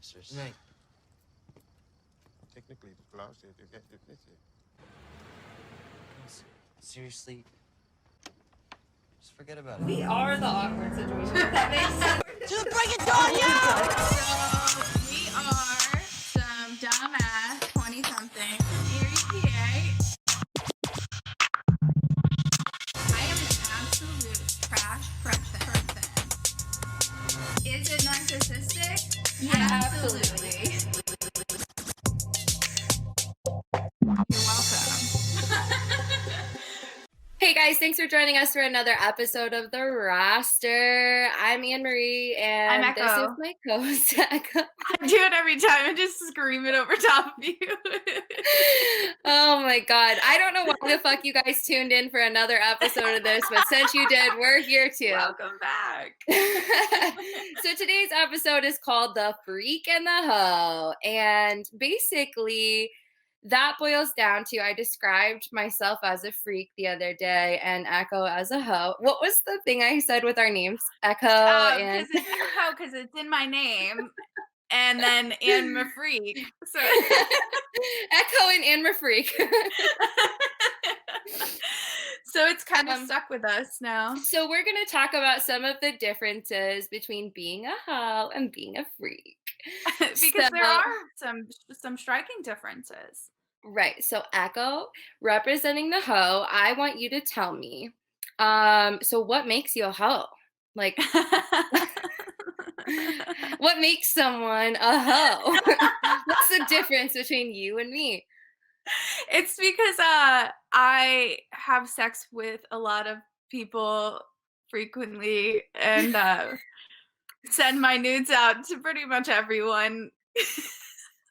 answers. Right. Technically, the clause said you get admitted. Seriously, just forget about it. We are the awkward situation. That makes sense. Dude, break it down, yeah! So we are some dumbass 20-something from Erie, PA. I am an absolute trash person. Is it narcissistic? Yeah, absolutely. You're welcome. Hey guys, thanks for joining us for another episode of The Roster. I'm Annmarie, and I'm this is Echo. my co-host, Echo. I do it every time. I just scream it over top of you. Oh my god. I don't know why the fuck you guys tuned in for another episode of this, but since you did, we're here too. Welcome back. So today's episode is called The Freak and the Hoe. And basically, that boils down to I described myself as a freak the other day and Echo as a hoe. What was the thing I said with our names? Echo and... Because it's a hoe, because it's in my name. And then Anne Freak. So Echo and Anne Freak. So it's kind of stuck with us now. So we're going to talk about some of the differences between being a hoe and being a freak. Because there are some striking differences. Right. So Echo, representing the hoe, I want you to tell me. So what makes you a hoe? Like, what makes someone a hoe? What's the difference between you and me? It's because I have sex with a lot of people frequently and send my nudes out to pretty much everyone.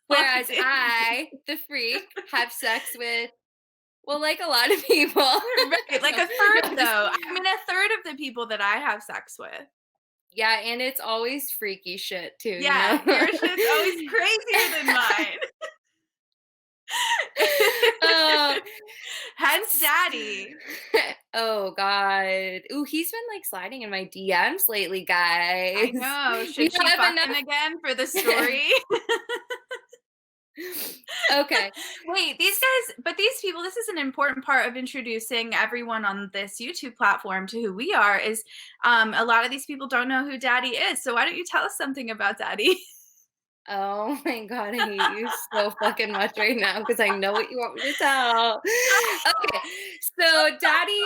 Whereas I, the freak, have sex with, well, like a lot of people. Right, like a third though. I mean, a third of the people that I have sex with. Yeah, and it's always freaky shit too. Yeah, you know? your shit's always crazier than mine. Hence Daddy. Oh God. Ooh, he's been like sliding in my DMs lately, guys. I know. Should she fuck him again for the story? Okay. Wait, these people, this is an important part of introducing everyone on this YouTube platform to who we are, is a lot of these people don't know who Daddy is. So why don't you tell us something about Daddy? Oh my God, I hate you so fucking much right now because I know what you want me to tell. Okay, so Daddy,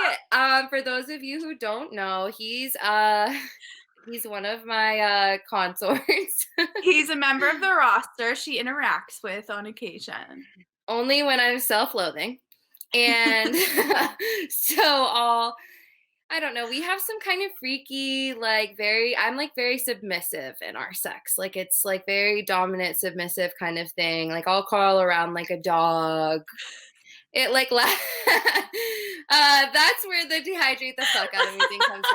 for those of you who don't know, he's one of my consorts. He's a member of the roster she interacts with on occasion. Only when I'm self-loathing. And so I don't know, we have some kind of freaky, like I'm like very submissive in our sex. Like it's like very dominant, submissive kind of thing. Like I'll crawl around like a dog. It like that's where the dehydrate the fuck out of me thing comes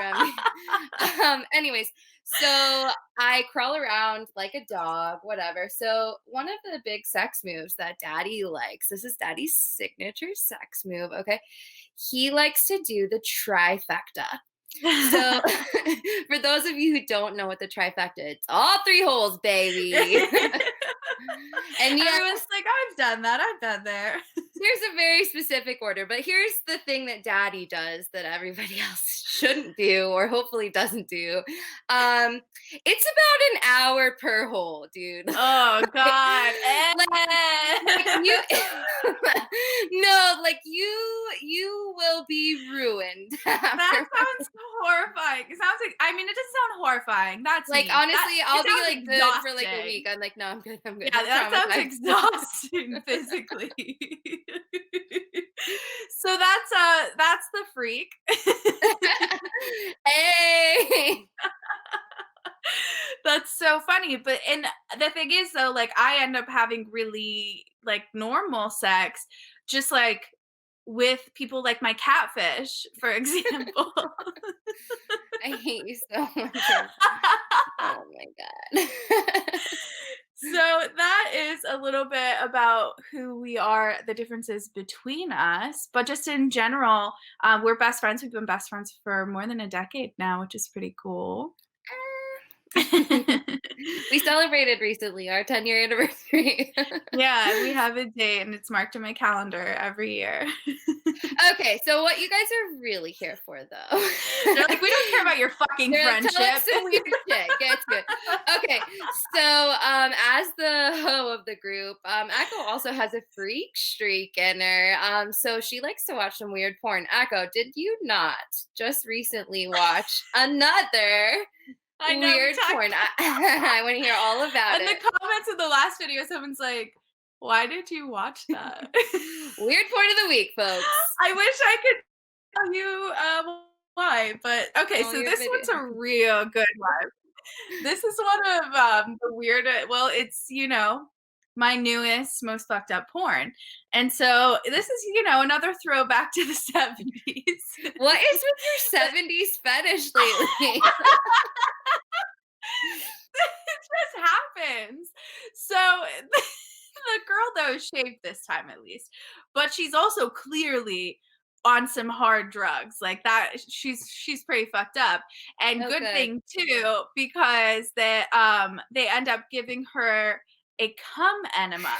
from. Anyways, so I crawl around like a dog, whatever. So one of the big sex moves that Daddy likes, this is Daddy's signature sex move, okay? He likes to do the trifecta. So for those of you who don't know what the trifecta is, it's all 3 holes, baby. And everyone's like, I've done that. I've been there. There's a very specific order, but here's the thing that Daddy does that everybody else shouldn't do or hopefully doesn't do. It's about an hour per hole, dude. Oh God. You will be ruined. That sounds horrifying. It sounds like, I mean, it doesn't sound horrifying. That's like me. honestly, I'll be like exhausting. good for like a week. I'm like, no, I'm good. I'm good. Yeah, that sounds exhausting physically. So that's the freak. Hey. That's so funny. But and the thing is though, like I end up having really like normal sex, just like with people like my catfish, for example. I hate you so much. Oh my God. So that is a little bit about who we are, the differences between us. But just in general, we're best friends. We've been best friends for more than a decade now, which is pretty cool. We celebrated recently our 10-year anniversary. Yeah, we have a date and it's marked in my calendar every year. Okay, so what you guys are really here for, though? They're like, we don't care about your fucking They're like, tell us friendship. some weird shit. Get to it. Okay, so as the hoe of the group, Echo also has a freak streak in her. So she likes to watch some weird porn. Echo, did you not just recently watch another I know. weird porn? I want to hear all about In it. the comments of the last video, someone's like, why did you watch that? Weird porn of the week, folks. I wish I could tell you why, but okay, Oh, so your this video. one's a real good one. This is one of the weirdest, well, it's, my newest, most fucked up porn. And so this is, another throwback to the 70s. What is with your 70s fetish lately? It just happens. So the girl though is shaved this time at least, but she's also clearly on some hard drugs like that. She's pretty fucked up, and good Okay. thing too, because they end up giving her a cum enema.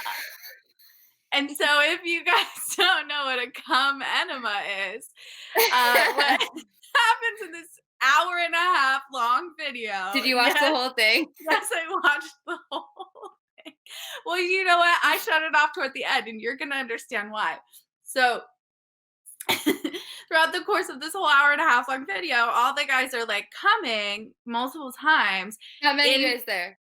And so if you guys don't know what a cum enema is, what happens in this hour and a half long video. Did you watch the whole thing? Yes, I watched the whole thing. Well, you know what? I shut it off toward the end, and you're going to understand why. So throughout the course of this whole hour and a half long video, all the guys are like coming multiple times. How many is there?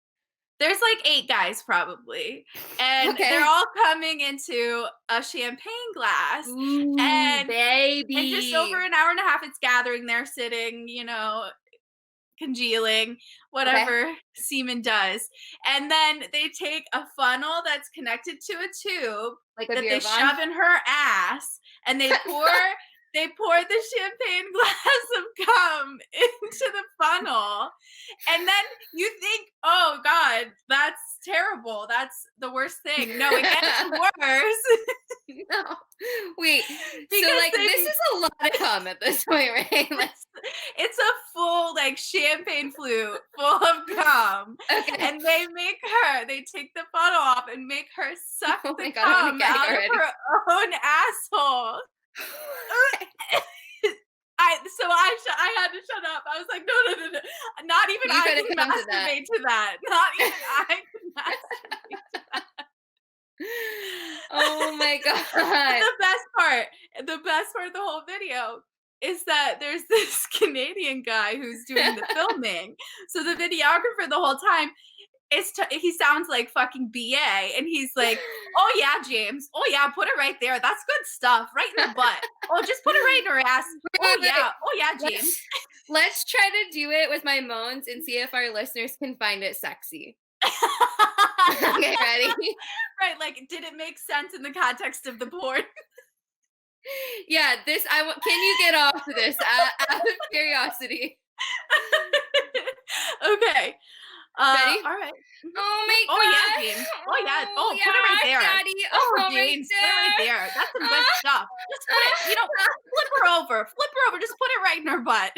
There's like 8 guys probably. And Okay. they're all coming into a champagne glass. Ooh, and baby. And just over an hour and a half, it's gathering there, sitting, congealing, whatever semen does. And then they take a funnel that's connected to a tube Like a that beer they bong? shove in her ass, and they pour the champagne glass of cum into the funnel. And then you think, oh God, that's terrible. That's the worst thing. No, it gets worse. No. Wait. So Because like this is a lot of cum at this point, right? Like, it's a full like champagne flute full of cum. okay. And they take the funnel off and make her suck Oh the my God, I'm cum gag out already. of her own asshole. I had to shut up. I was like, no. Not even You I couldn't can come to that. masturbate to that. Not even I can masturbate to that. Oh my God. The best part of the whole video is that there's this Canadian guy who's doing the filming. So the videographer the whole time, he sounds like fucking BA, and he's like, oh yeah, James, oh yeah, put it right there, that's good stuff, right in the butt. Oh, just put it right in her ass. Oh yeah, James. Let's try to do it with my moans and see if our listeners can find it sexy. Okay, ready? Right, like, did it make sense in the context of the porn? Yeah, can you get off of this out of curiosity? Okay. Ready? All right. Oh my God. Oh yeah, James. Oh yeah. Oh, yeah, put it right there. Daddy. Oh, James, put it right there. That's some good stuff. Just put it, flip her over. Flip her over. Just put it right in her butt.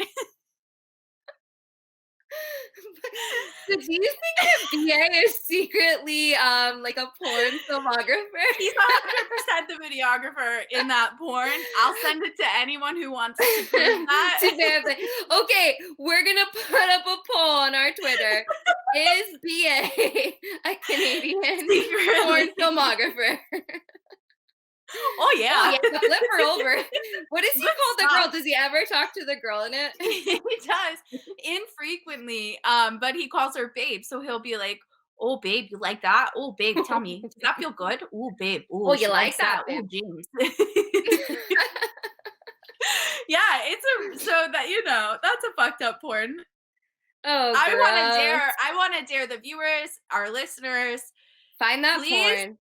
So do you think that BA is secretly like a porn filmographer? He's 100% the videographer in that porn. I'll send it to anyone who wants to prove that. Okay, we're gonna put up a poll on our Twitter. Is BA a Canadian porn filmographer? Oh yeah. Flip her over. What does he Good call the stuff. girl? Does he ever talk to the girl in it? He does infrequently, but he calls her babe, so he'll be like, oh babe, you like that? Oh babe, tell me, does that feel good? Oh babe, Oh, you she like likes that, Oh babe. James. Yeah, that's a fucked up porn. Oh, I want to dare the viewers, our listeners, find that please porn.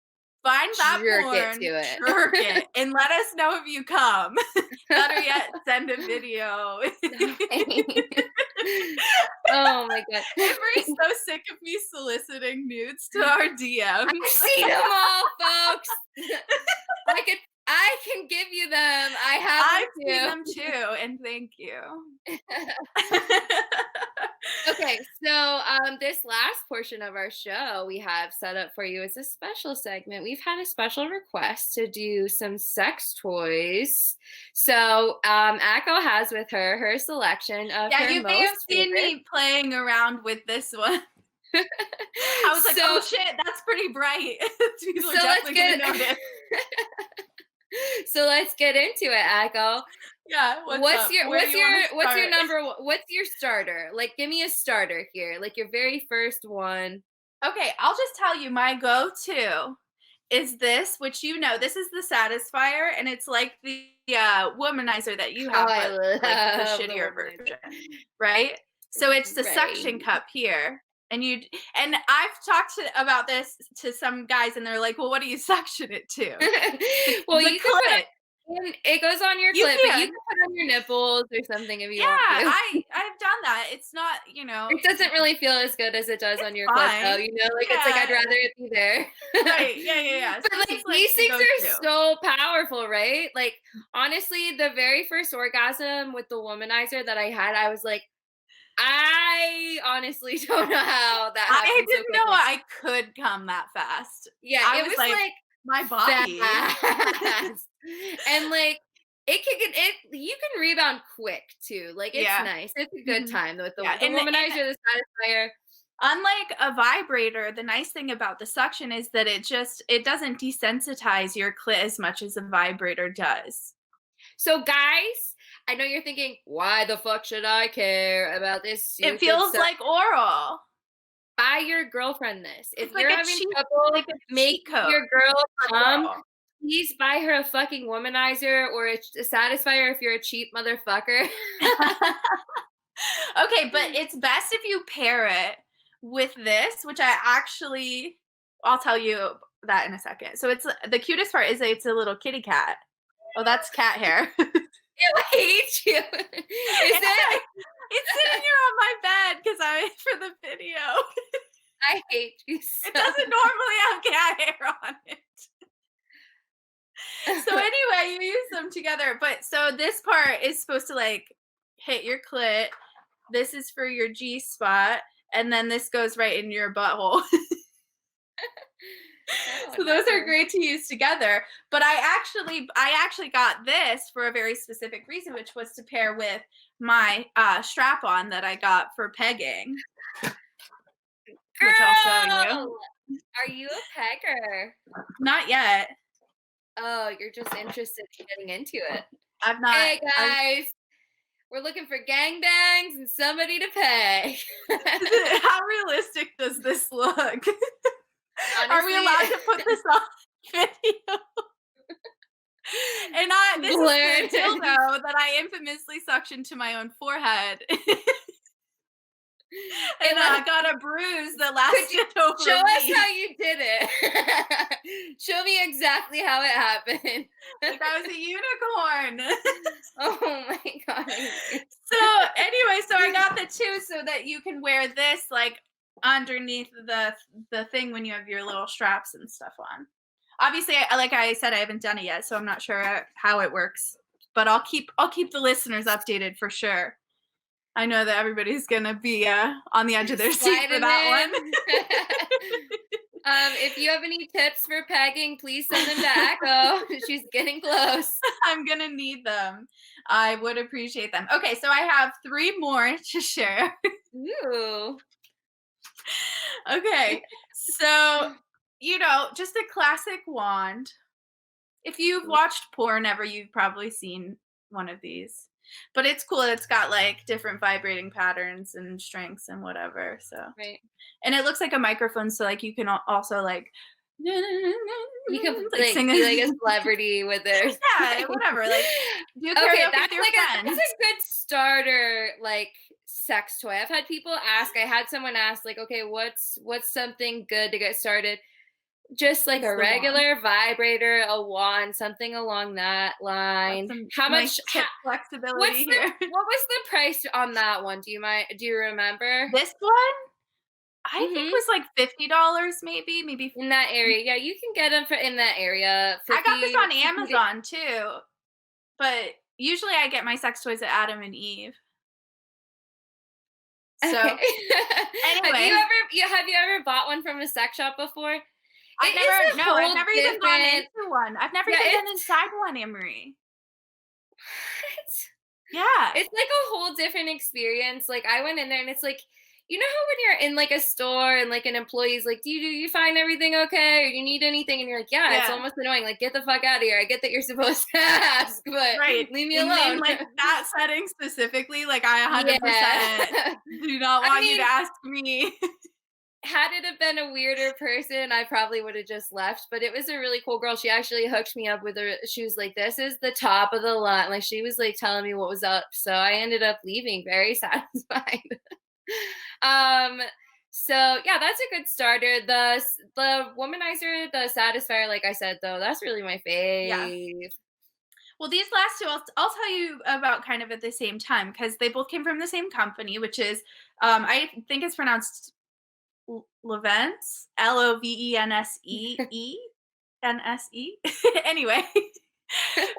find that Jerk porn, it to it. jerk it, and let us know if you come. Better yet, send a video. Oh my God. Emery's so sick of me soliciting nudes to our DMs. I've seen them all, folks. I can give you them. I've seen them too, and thank you. Okay, so this last portion of our show we have set up for you is a special segment. We've had a special request to do some sex toys. So Akko has with her her selection of Yeah, her you may have most seen favorite. me playing around with this one. I was like, oh shit, that's pretty bright. People are definitely gonna notice. So let's get into it, Akko. Yeah, what's your starter? Like, give me a starter here, like your very first one. Okay, I'll just tell you my go-to is this, which this is the Satisfier, and it's like the womanizer that you have, I but like the love the shittier womanizer. version, right? So it's the suction cup here, and I've talked about this to some guys, and they're like, "Well, what do you suction it to?" Well, The you can put clit. it goes on your You clit, but you can. can put on your nipples or something if you Yeah, want to. I've done that. It's not, It doesn't really feel as good as it does on your clit, though. fine. Like it's like I'd rather it be there. Right. Yeah. But So like this is these the things are go-to. so powerful, right? Like honestly, the very first orgasm with the womanizer that I had, I was like, I honestly don't know how that I happened so didn't know quickly. I could come that fast. Yeah, I it was was like, like my body. fast. And like you can rebound quick too. Like it's Yeah. nice. It's a good Mhm. time with the Yeah, womanizer, the satisfier. unlike a vibrator, the nice thing about the suction is that it doesn't desensitize your clit as much as a vibrator does. So guys, I know you're thinking, why the fuck should I care about this stupid It feels stuff? like oral. Buy your girlfriend this. If It's like you're a having cheat, trouble like a making cheat code your girl for come, oral. please buy her a fucking womanizer or a satisfier if you're a cheap motherfucker. Okay, but it's best if you pair it with this, which I'll tell you that in a second. So it's the cutest part is it's a little kitty cat. Oh, that's cat hair. I hate you. Is it? It's sitting here on my bed because for the video. I hate you so It doesn't normally have cat hair on it. So anyway, you use them together. But so this part is supposed to like hit your clit. This is for your G spot, and then this goes right in your butthole. So those are great to use together. But I actually got this for a very specific reason, which was to pair with my strap on that I got for pegging. Girl, which I'll show you. Are you a pegger? Not yet. Oh, you're just interested in getting into it. I've not. Hey guys, we're looking for gangbangs and somebody to peg. How realistic does this look? Honestly, are we allowed to put this on video? And this is the dildo that I infamously suctioned to my own forehead. And I got a bruise that lasted over show a us week. how you did it. Show me exactly how it happened. Like I was a unicorn. Oh my god. So anyway, so I got the two so that you can wear this like underneath the thing when you have your little straps and stuff on. Obviously, like I said, I haven't done it yet, so I'm not sure how it works. But I'll keep the listeners updated for sure. I know that everybody's gonna be on the edge of their seat for that one. If you have any tips for pegging, please send them to Akko. She's getting close. I'm gonna need them. I would appreciate them. Okay, so I have 3 more to share. Ooh. Okay, so just a classic wand. If you've watched porn ever, you've probably seen one of these. But it's cool. It's got like different vibrating patterns and strengths and whatever. So right, and it looks like a microphone, so like you can also like you can like sing be like a celebrity with it. Yeah, whatever. Like do karaoke Okay, with your friends. that's a good starter like sex toy. I've had people ask. I had someone ask like, okay, what's something good to get started? Just like a regular vibrator, a wand, something along that line. How much flexibility here? What was the price on that one? Do you remember? This one? I think it was like $50 maybe in that area. Yeah, you can get them in that area. I got this on Amazon too. But usually I get my sex toys at Adam and Eve. So Okay. anyway, Have you ever bought one from a sex shop before? I've It is a never whole even gone different. into one. I've never Yeah, even been it's inside one, Annmarie. what? Yeah. It's like a whole different experience. Like I went in there and it's like, you know how when you're in like a store and like an employee's like, do you find everything okay? Or you need anything? And you're like, yeah, it's Yeah. almost annoying. Like, get the fuck out of here. I get that you're supposed to ask, but Right. leave me In alone. like that setting specifically, like I 100% Yeah. do not I want you to mean, ask me. had it have been a weirder person, I probably would have just left. But it was a really cool girl. She actually hooked me up with her. She was like, "This is the top of the line." Like she was like telling me what was up. So I ended up leaving very satisfied. um. So yeah, that's a good starter. The womanizer, the satisfier, like I said though, that's really my Yeah. fave. Well, these last two, I'll tell you about kind of at the same time because they both came from the same company, which is, I think it's pronounced Lovense, Lovense. Anyway,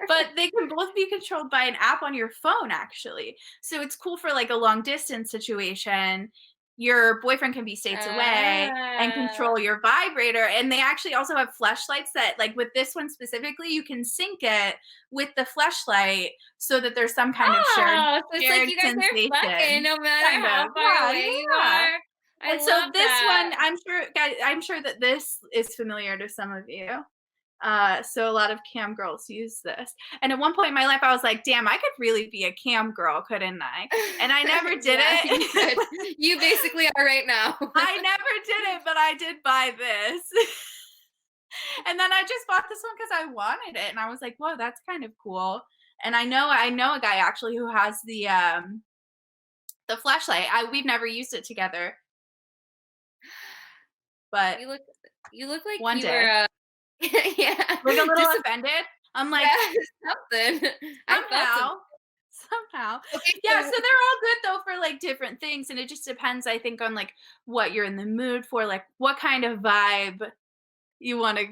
but they can both be controlled by an app on your phone, actually. So it's cool for like a long distance situation. Your boyfriend can be states away and Ah. control your vibrator. And they actually also have fleshlights that, like with this one specifically, you can sync it with the fleshlight so that there's some kind of Oh, so it's like shared you guys are fucking sensation. no matter Kind how of. far Yeah, away you yeah. are. I And so love this that. one, I'm sure that this is familiar to some of you. So a lot of cam girls use this. And at one point in my life, I was like, damn, I could really be a cam girl, couldn't I? And I never did Yeah, you it. could. You basically are right now. I never did it, but I did buy this. And then I just bought this one because I wanted it. And I was like, whoa, that's kind of cool. And I know a guy actually who has the flashlight. We've never used it together, but You look you look like one you day. were yeah. Like a little Just offended. I'm like, yeah, something. I felt somehow, something. somehow. Okay, Yeah, so so they're all good though for like different things. And it just depends, I think, on like what you're in the mood for, like what kind of vibe you wanna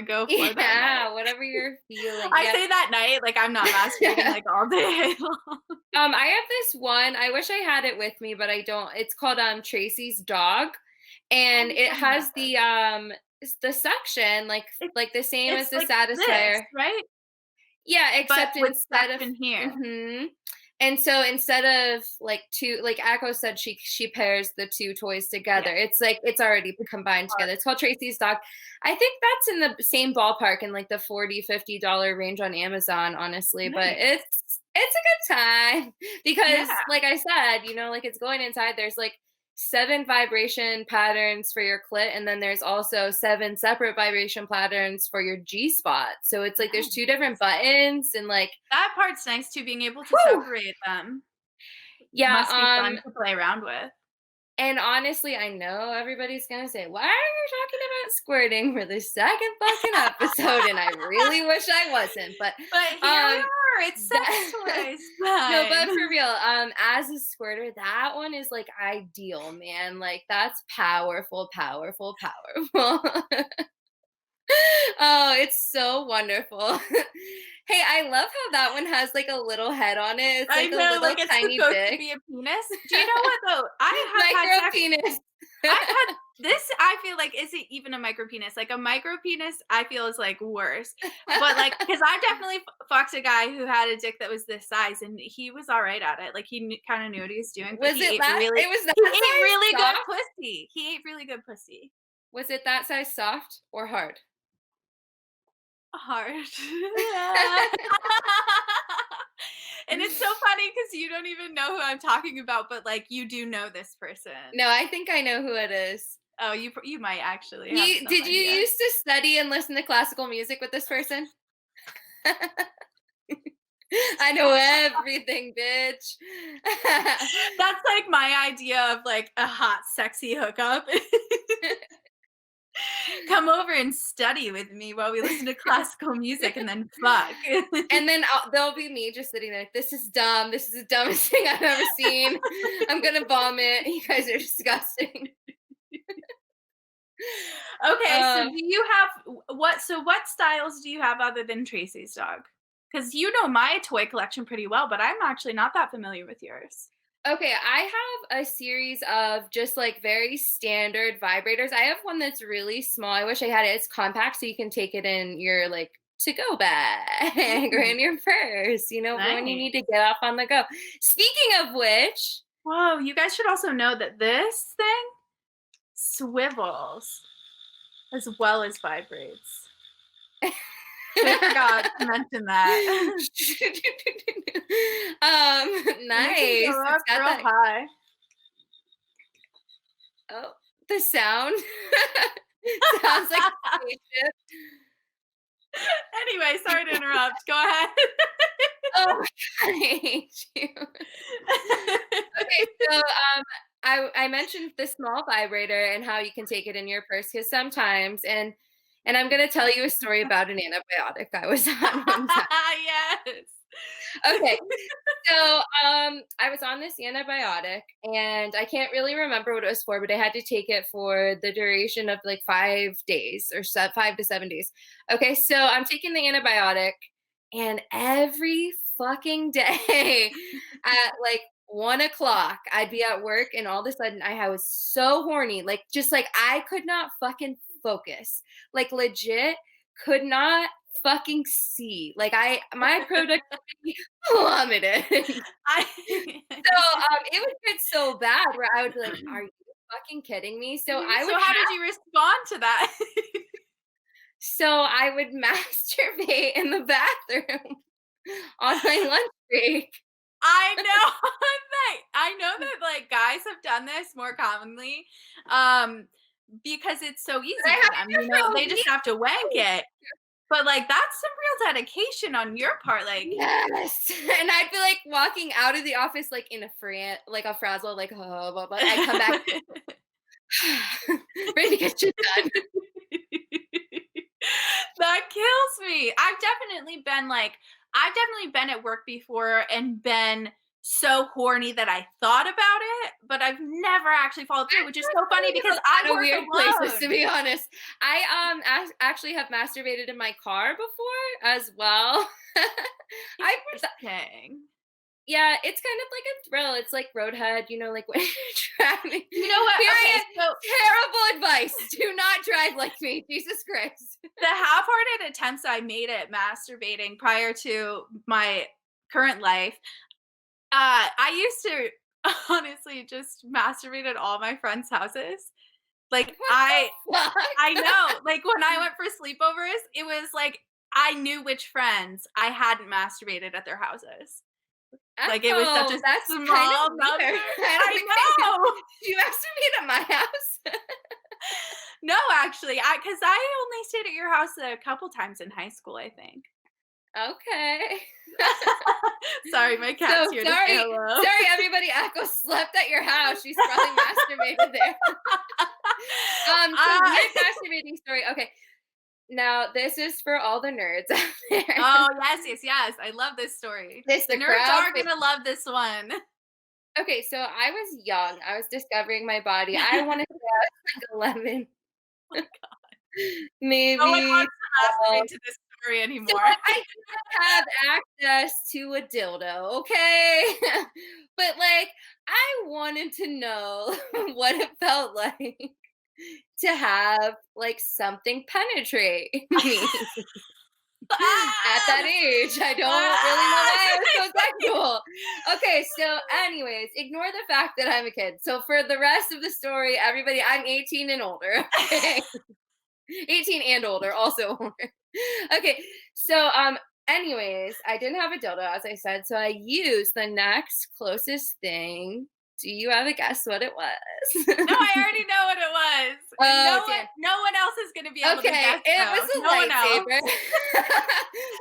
go for that night. yeah, whatever you're feeling. I Yeah. say that night, like I'm not masturbating like all day long. I have this one. I wish I had it with me, but I don't. It's called Tracy's Dog, Oh, and you it told me about has this. the suction It's like the same as it's the like this, Satisfier. right? Yeah, But except with instead of suction here. and so instead of like two, like Echo said, she pairs the two toys Yeah. together. It's like it's already combined together. It's called Tracy's Dog. I think that's in the same ballpark in like the $40-$50 range on Amazon, honestly. But Nice. it's a good time Yeah. because, like I said, like it's going inside. There's like 7 vibration patterns for your clit, and then there's also 7 separate vibration patterns for your G spot. So it's like there's 2 different buttons, and like That part's nice too, being able to whew, separate them. yeah. Must be fun to play around with. And honestly, I know everybody's gonna say, "Why are you talking about squirting for the second fucking episode?" And I really wish I wasn't, but But here we um, are. It's sex that, toys no, but time. for real, as a squirter, that one is like ideal, man. Like that's powerful, powerful, powerful. Oh, it's so wonderful. Hey, I love how that one has like a little head on it. It's I like a know, little like it's tiny supposed to dick. be a penis. Do you know what though? I have had Micro sex. penis. I've had this. I feel like is it even a micro penis? Like a micro penis, I feel is like worse. But like, because I definitely fucked a guy who had a dick that was this size, and he was all right at it. Like he kind of knew what he was doing. But Was it that? It was that he ate size really good soft? pussy. He ate really good pussy. Was it that size soft or hard? Hard. And it's so funny because you don't even know who I'm talking about, but like you do know this person. No, I think I know who it is. Oh, you might actually have some Did you idea. used to study and listen to classical music with this person? I know everything, bitch. That's like my idea of like a hot, sexy hookup. Come over and study with me while we listen to classical music and then fuck. And then there'll be me just sitting there like, this is dumb. This is the dumbest thing I've ever seen. I'm going to vomit. You guys are disgusting. Okay, so do you have what styles do you have other than Tracy's dog? Because you know my toy collection pretty well, but I'm actually not that familiar with yours. Okay, I have a series of just like very standard vibrators. I have one that's really small. I wish I had it. It's compact, so you can take it in your like to go bag or Mm, in your purse, for when you nice. need to get off on the go. Speaking of which, Whoa, you guys should also know that this thing swivels as well as vibrates. I forgot to mention that. And it can nice. go It's up got real that. high. Oh, the sound sounds like a spaceship. Anyway, sorry to interrupt. Go ahead. Oh my god, I hate you. Okay, so I mentioned the small vibrator and how you can take it in your purse because sometimes and I'm gonna tell you a story about an antibiotic I was on one time. Yes. Okay, so I was on this antibiotic and I can't really remember what it was for, but I had to take it for the duration of like 5 days or 5 to 7 days. Okay, so I'm taking the antibiotic and every fucking day at like 1 o'clock, I'd be at work and all of a sudden I was so horny. Like just like I could not fucking focus. Like legit could not fucking see. Like my productivity plummeted. I So it would get so bad where I would be like, "Are you fucking kidding me?" So how did you respond to that? I would masturbate in the bathroom on my lunch break. I know I know that like guys have done this more commonly, because it's so But I easy for had to them. do it for a They just have to wank week. it. But like that's some real dedication on your part. Like Yes, and I'd be like walking out of the office like in a like a frazzle, like oh, but I'd come back ready to get shit done. that kills me. I've definitely been at work before and been so horny that I thought about it, but I've never actually followed through, which is so funny because I A lot of work weird places, to alone. be honest. I actually have masturbated in my car before as well. I Interesting. Yeah, it's kind of like a thrill. It's like Roadhead, like when you're driving. You know what? Here I Okay, am. so Terrible advice. Do not drive like me. Jesus Christ. the half-hearted attempts I made at masturbating prior to my current life, I used to honestly just masturbate at all my friends' houses. Like What the fuck? I know, like when I went for sleepovers, it was like I knew which friends I hadn't masturbated at their houses. Like it was such a That's kind small of number. weird. I know. Did you masturbate at my house? No, actually, because I only stayed at your house a couple times in high school, I think. Okay. Sorry, my So cat's here to say sorry, hello. sorry, everybody. Echo slept at your house. She's probably masturbated there. So weird masturbating story. Okay, now this is for all the nerds out there. Oh, yes, yes, yes. I love this story. This The the nerds crowd. are gonna love this one. Okay, so I was young. I was discovering my body. I wanted to be like 11, No one maybe. wants to masturbate to this story So anymore. I didn't have access to a dildo, okay? But like I wanted to know what it felt like to have like something penetrate me. At that age, I don't really know why I was so sexual. Okay, so anyways, ignore the fact that I'm a kid. So for the rest of the story, everybody, I'm 18 and older. Okay. 18 and older, also older. Okay, so anyways, I didn't have a dildo, as I said, so I used the next closest thing. Do you have a guess what it was? No, I already know what it was. Oh, damn. No one else is gonna be able to Okay, guess. it Though. was a No one else. lightsaber.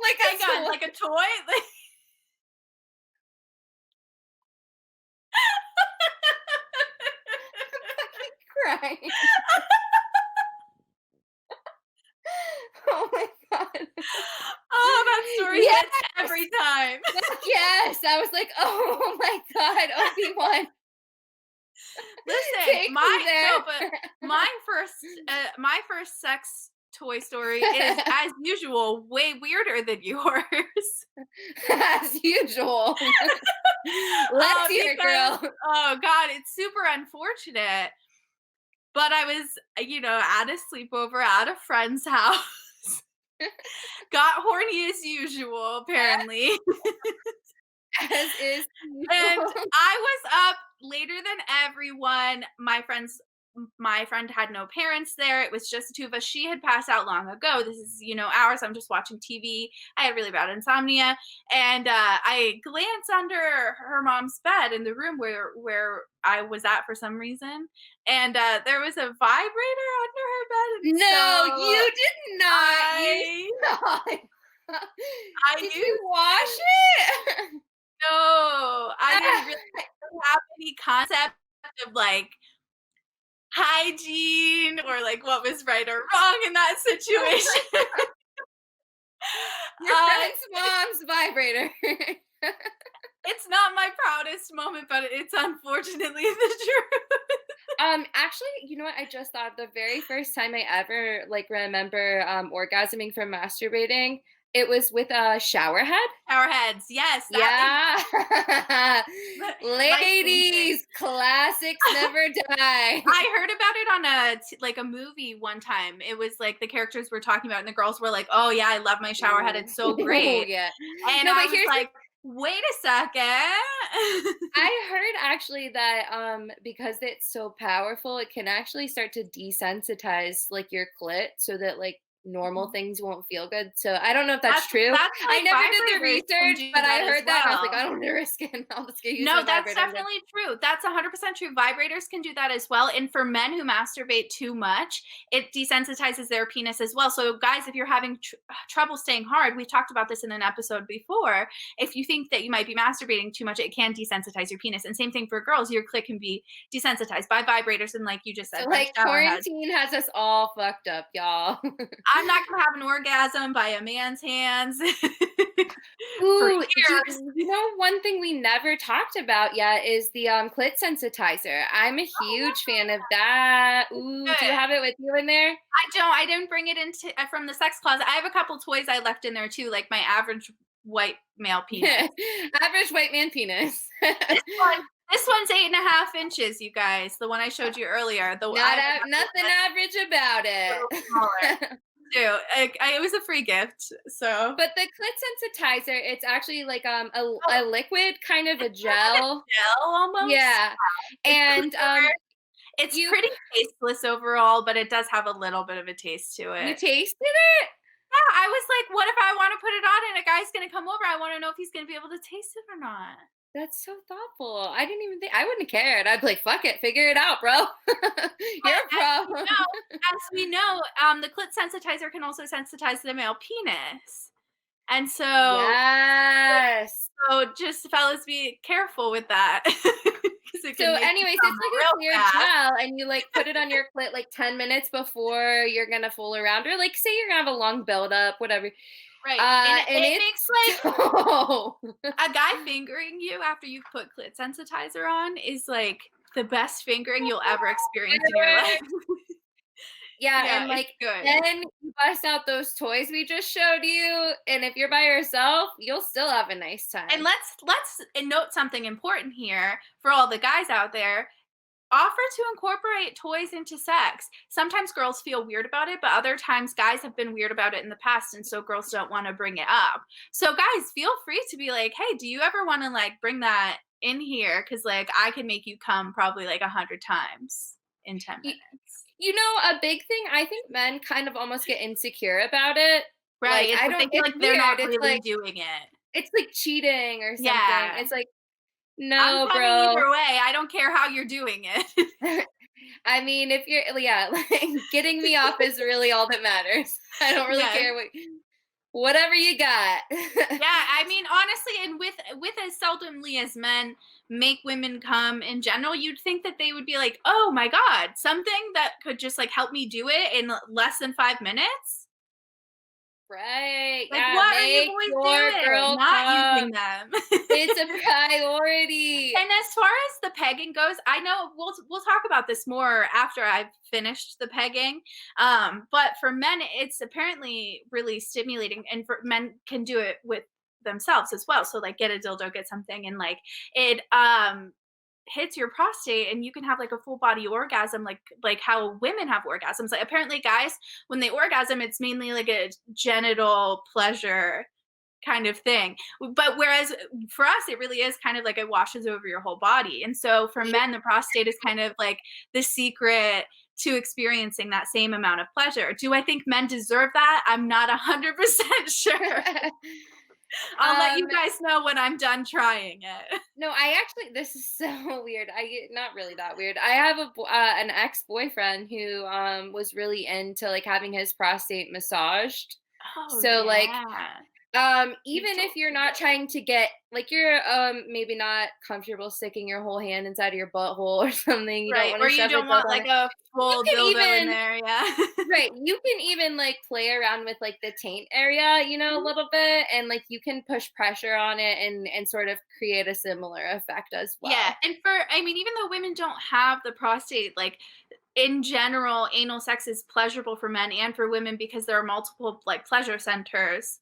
Like a Hang on, toy. like a toy. Crying. Oh my god. Oh, that story Yes. hits every time. Yes, I was like, oh my god, Obi-Wan. Listen, Take me there. my first sex toy story is, as usual, way weirder than yours. As usual. Let's hear it, Because, girl. oh God, it's super unfortunate. But I was, at a sleepover at a friend's house. Got horny as usual, apparently. As is And usual. I was up later than everyone. My friend had no parents there. It was just the two of us. She had passed out long ago. This is, hours. I'm just watching TV. I had really bad insomnia. And I glance under her mom's bed in the room where I was at for some reason. And there was a vibrator under her bed. And No, so you did not. You I, I Did used you wash it? no, I didn't really have any concept of like hygiene or like what was right or wrong in that situation. Your friend's mom's vibrator. It's not my proudest moment, but it's unfortunately the truth. Actually, you know what? I just thought the very first time I ever remember orgasming from masturbating, it was with a shower head. Our heads, yes. Yeah. Life-changing. Ladies, classics never die. I heard about it on a movie one time. It was like the characters were talking about, and the girls were like, "Oh yeah, I love my shower head. It's so great." Yeah. And No, I but was like, "Wait a second." I heard actually that because it's so powerful, it can actually start to desensitize like your clit so that like normal things won't feel good. So I don't know if that's true. That's I like never did the vibrators can research, do but I that as heard that and I was like, well. I don't want to risk it. I'll just get used No, to that's vibrator. definitely true. That's 100% true. Vibrators can do that as well. And for men who masturbate too much, it desensitizes their penis as well. So, guys, if you're having trouble staying hard, we talked about this in an episode before. If you think that you might be masturbating too much, it can desensitize your penis. And same thing for girls, your clit can be desensitized by vibrators. And like you just said, So by like shower heads. quarantine has us all fucked up, y'all. I'm not going to have an orgasm by a man's hands. Ooh, you know, one thing we never talked about yet is the clit sensitizer. I'm a huge fan of that. Ooh, do you have it with you in there? I didn't bring it into from the sex closet. I have a couple toys I left in there too, like my average white male penis. Average white man penis. This one's 8.5 inches, you guys. The one I showed you earlier. Nothing average about it. Too. It was a free gift, so. But the clit sensitizer, it's actually like a liquid, kind of a gel. Gel almost. Yeah, and it's pretty tasteless overall, but it does have a little bit of a taste to it. You tasted it? Yeah, I was like, what if I want to put it on and a guy's gonna come over? I want to know if he's gonna be able to taste it or not. That's so thoughtful. I didn't even think I wouldn't have cared. I'd be like, fuck it, figure it out, bro. Your problem. As we know, the clit sensitizer can also sensitize the male penis. And so, yes. So just fellas, be careful with that. So anyways, it's like a clear gel and you like put it on your clit like 10 minutes before you're going to fool around, or like say you're going to have a long buildup, whatever. Right. And it makes like a guy fingering you after you've put clit sensitizer on is like the best fingering you'll ever experience in your life. Yeah, and like then you bust out those toys we just showed you, and if you're by yourself, you'll still have a nice time. And let's note something important here for all the guys out there. Offer to incorporate toys into sex. Sometimes girls feel weird about it, but other times guys have been weird about it in the past, and so girls don't want to bring it up. So guys, feel free to be like, hey, do you ever want to like bring that in here? Because like I can make you come probably like 100 times in 10 minutes. You know, a big thing, I think men kind of almost get insecure about it. Right. Like, they feel like they're not really like, doing it. It's like cheating or something. Yeah. It's like, no, I'm bro. Either way, I don't care how you're doing it. I mean, if you're, like, getting me off is really all that matters. I don't really care whatever you got. Yeah, I mean, honestly, and with as seldomly as men make women come in general, you'd think that they would be like, oh my God, something that could just like help me do it in less than 5 minutes. Right. Like, yeah, what are you make boys your do it, girl not come. using them. It's a priority. And as far as the pegging goes, I know we'll talk about this more after I've finished the pegging. But for men, it's apparently really stimulating, and for men can do it with themselves as well. So like get a dildo, get something, and like it hits your prostate, and you can have like a full body orgasm, like how women have orgasms. Like apparently guys, when they orgasm, it's mainly like a genital pleasure kind of thing. But whereas for us, it really is kind of like it washes over your whole body. And so for men, the prostate is kind of like the secret to experiencing that same amount of pleasure. Do I think men deserve that? I'm not 100% sure. I'll let you guys know when I'm done trying it. No, I actually, this is so weird. Not really that weird. I have an ex-boyfriend who was really into like having his prostate massaged. Oh, So like yeah. even if you're not trying to get like you're maybe not comfortable sticking your whole hand inside of your butthole or something, you right, don't or want to you don't want like a full can dildo in even- there, yeah. right, you can even like play around with like the taint area, you know, a little bit, and like you can push pressure on it and sort of create a similar effect as well. Yeah, and I mean, even though women don't have the prostate, like in general, anal sex is pleasurable for men and for women because there are multiple like pleasure centers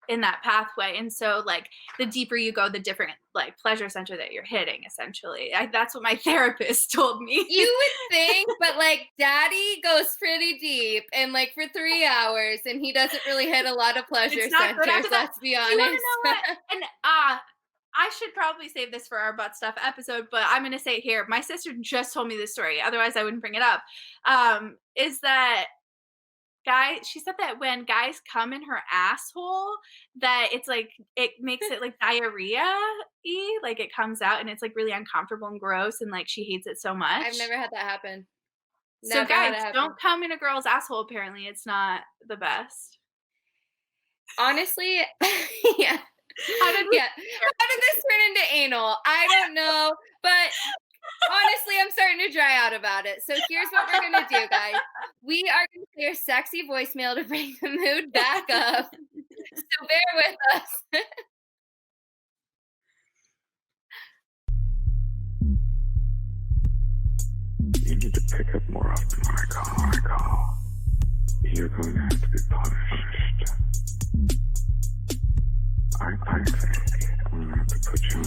in that pathway. And so like the deeper you go, the different like pleasure center that you're hitting, essentially. That's what my therapist told me. You would think, but like daddy goes pretty deep and like for 3 hours, and he doesn't really hit a lot of pleasure It's not good centers, after that. let's be honest. You want to know what? And I should probably save this for our butt stuff episode, but I'm going to say it here. My sister just told me this story. Otherwise, I wouldn't bring it up. Is that she said that when guys come in her asshole, that it's like, it makes it like diarrhea-y. Like it comes out and it's like really uncomfortable and gross. And like she hates it so much. I've never had that happen. So guys, don't come in a girl's asshole. Apparently it's not the best. Honestly, yeah. How did this turn into anal? I don't know, but honestly, I'm starting to dry out about it. So here's what we're gonna do, guys. We are gonna play your sexy voicemail to bring the mood back up. So bear with us. You need to pick up more often when I call. You're going to have to be punished. I think I'm going to have to put you on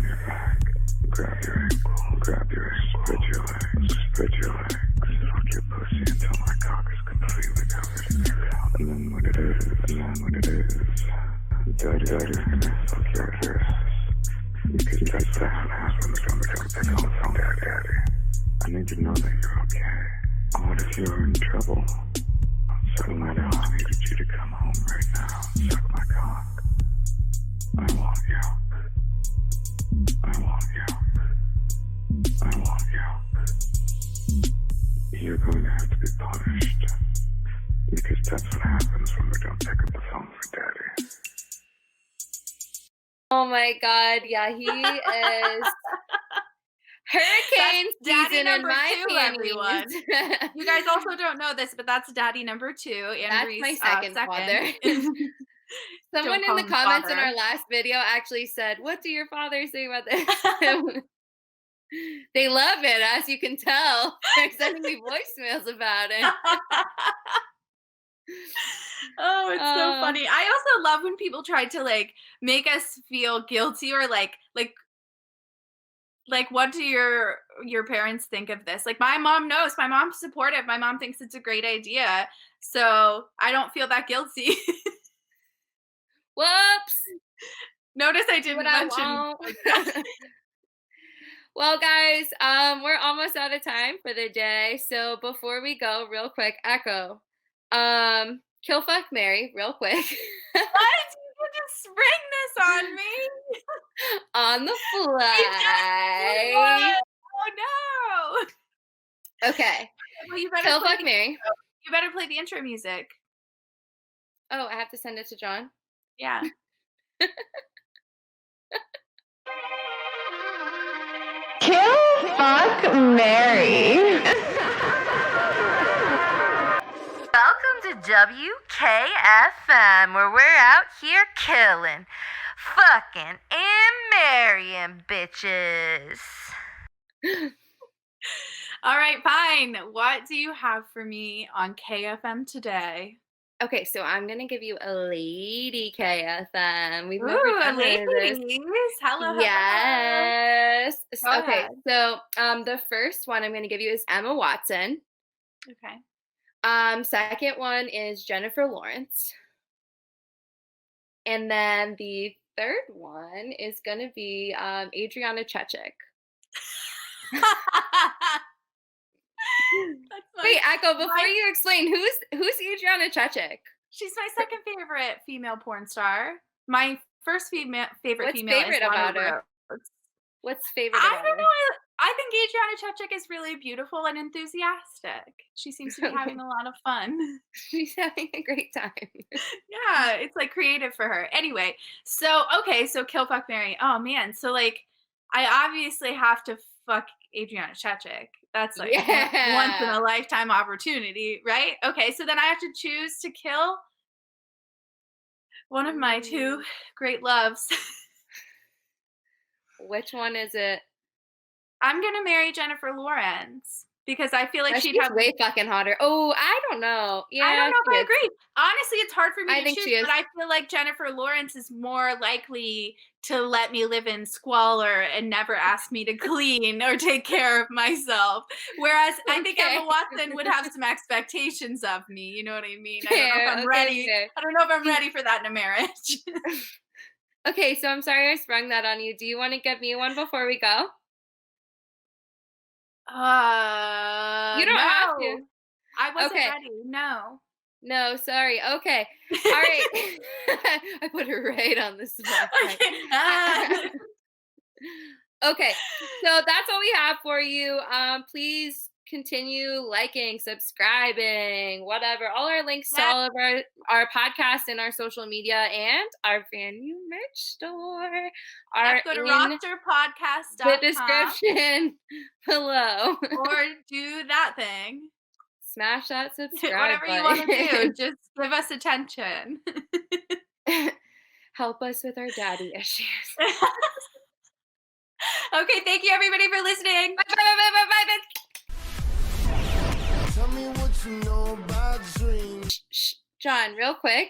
your back, grab your ankle, grab your ankle, spread your legs, fuck your pussy until my cock is completely covered in your cum. And then when it is, Daddy's gonna fuck your ass. Because that's what happens when we don't pick on the phone, Daddy. I need to know that you're okay. What if you're in trouble? So I needed you to come home right now and suck my cock. I want you. I want you. I want you. You're going to have to be punished. Because that's what happens when we don't pick up the phone for Daddy. Oh my God, yeah, he is hurricane season in my everyone. panties. You guys also don't know this, but that's daddy number 2. That's my second father. Someone in the comments in our last video actually said, "What do your fathers say about this?" They love it, as you can tell. They're sending me voicemails about it. Oh, it's so funny. I also love when people try to like make us feel guilty or like what do your parents think of this? Like my mom knows. My mom's supportive. My mom thinks it's a great idea. So I don't feel that guilty. Whoops. Notice I didn't mention. Well, guys, we're almost out of time for the day. So before we go, real quick, Echo. Kill, fuck, marry, real quick. What? You just spring this on me? On the fly. Oh no. Okay. Well, you better Kill, fuck, marry. You better play the intro music. Oh, I have to send it to John? Yeah. Kill, fuck, marry. Welcome to WKFM, where we're out here killing, fucking, and marrying bitches. All right, fine. What do you have for me on KFM today? Okay, so I'm gonna give you a lady KFM. We've never Ooh, done this. ladies. Hello. Yes. Go Okay, ahead. so the first one I'm gonna give you is Emma Watson. Okay. Second one is Jennifer Lawrence. And then the third one is gonna be Adriana Chechik. Wait, Echo, before you explain, who's Adriana Chechik? She's my second favorite female porn star. My first favorite What's female favorite is about Lana her? Rhodes. What's favorite I about don't her? know. I think Adriana Chechik is really beautiful and enthusiastic. She seems to be having a lot of fun. She's having a great time. Yeah, it's like creative for her. Anyway, so kill, fuck, marry. Oh man, so like I obviously have to fuck Adriana Chechik. That's like once in a lifetime opportunity, right? Okay, so then I have to choose to kill one of my two great loves. Which one is it? I'm gonna marry Jennifer Lawrence because I feel like she'd She's have way fucking hotter. Oh, I don't know. Yeah, I don't know she if I is. agree. Honestly, it's hard for me I to think choose, she is. but I feel like Jennifer Lawrence is more likely to let me live in squalor and never ask me to clean or take care of myself. Whereas I think Emma Watson would have some expectations of me. You know what I mean? I don't know if I'm ready. Fair. I don't know if I'm ready for that in a marriage. Okay, so I'm sorry I sprung that on you. Do you want to give me one before we go? You don't have to. I wasn't Okay. ready. No. No, sorry. Okay. All right. I put her right on the spot. Okay. So that's all we have for you. Please continue liking, subscribing, whatever. All our links to all of our podcasts and our social media and our brand new merch store are Go to in rosterpodcast.com the description below. or do that thing. Smash that subscribe Whatever you want to do, just give us attention. Help us with our daddy issues. Okay, thank you everybody for listening. Bye. Tell me what you know about dreams. John, real quick,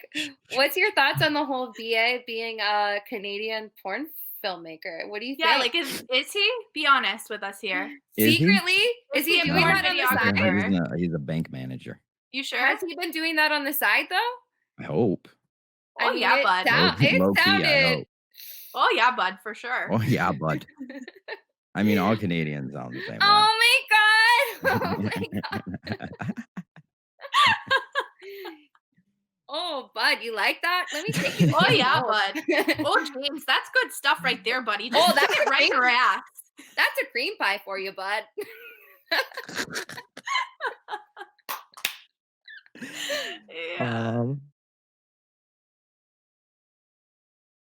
what's your thoughts on the whole BA being a Canadian porn filmmaker? What do you think? Yeah, like is he? Be honest with us here. Secretly? Is he a doing porn that on the side? videographer? He's a bank manager. You sure? Has he been doing that on the side though? I hope. Oh yeah, bud. It Low-key, I sounded. hope. Oh yeah, bud, for sure. Oh yeah, bud. I mean, all Canadians sound the same way. Oh my god! Oh my god! Oh, bud, you like that? Let me take you. Oh yeah, bud. Oh James, that's good stuff right there, buddy. Oh, that's it right in your ass. That's a cream pie for you, bud. Yeah.